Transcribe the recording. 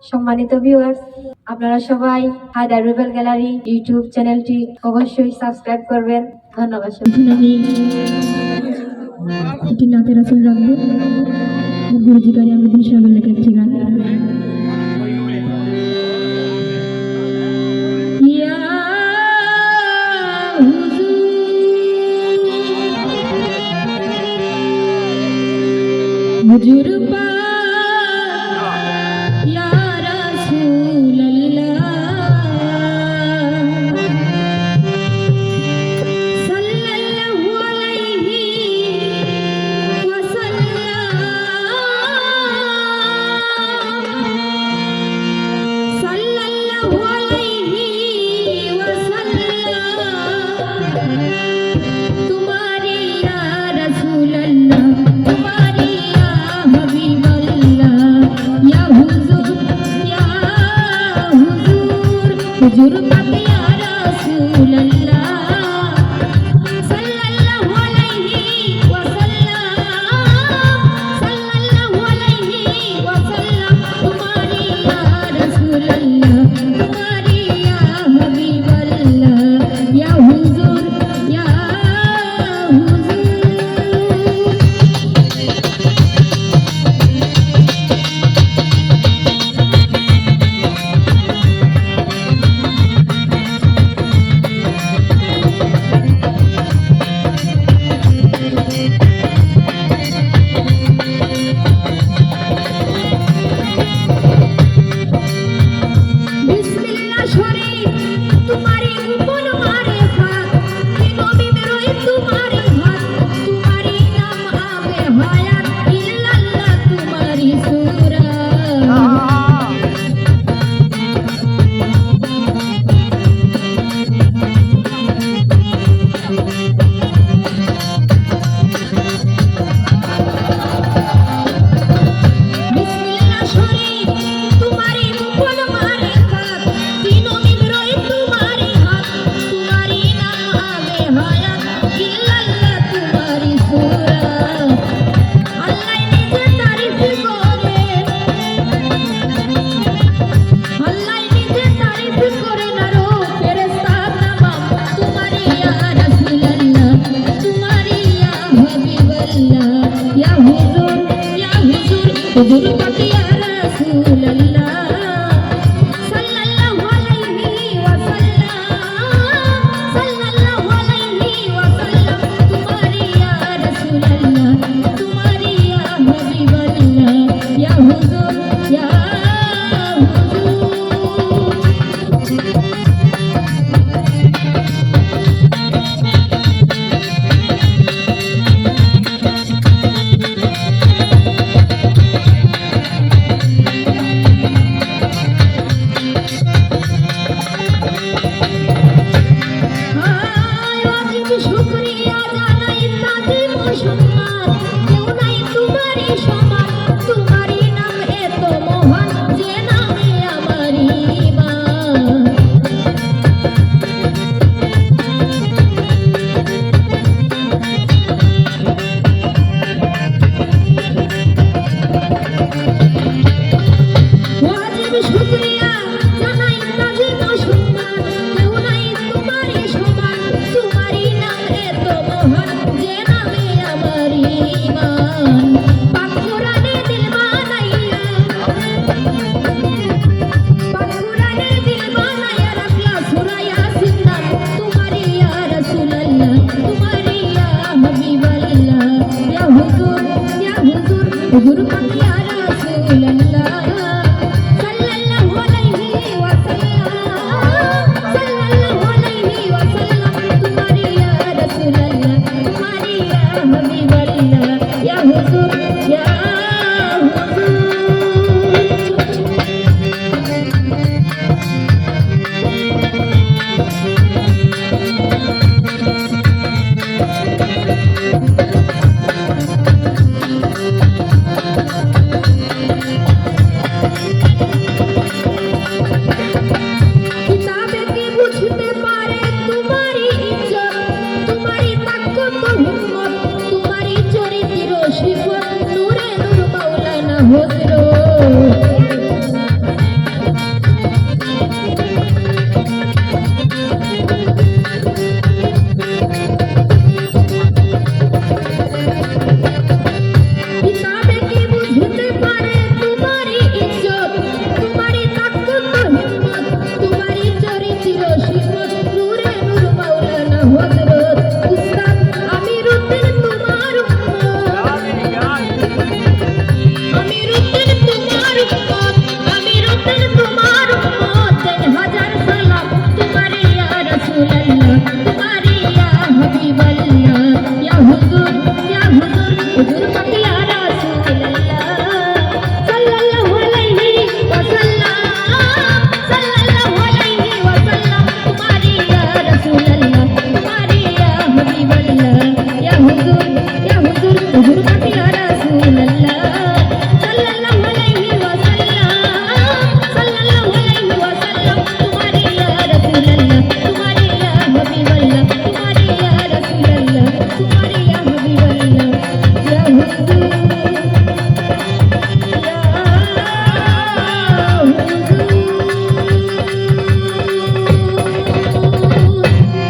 সম্মানিত ভিউয়ার্স, আপনারা সবাই হায়দার রুবেল গ্যালারি ইউটিউব চ্যানেলটি অবশ্যই সাবস্ক্রাইব করবেন। ধন্যবাদ। আমি একটি নাতের আসল রাখবো গুরুজি গাড়ি আমাদের সাহেবের লেখা একটি গান। হুজুর हुजूर पाक या रसूल अल्लाह सल्लल्लाहु अलैहि वसल्लम तुम्हारी या रसूल अल्लाह तुम्हारी या हबीब अल्लाह या हुजूर या हुजूर पाक या रसूल अल्लाह सल्लल्लाहु अलैहि वसल्लम तुम्हारी या रसूल अल्लाह तुम्हारी या हबीब अल्लाह या हुजूर या शुक्रिया।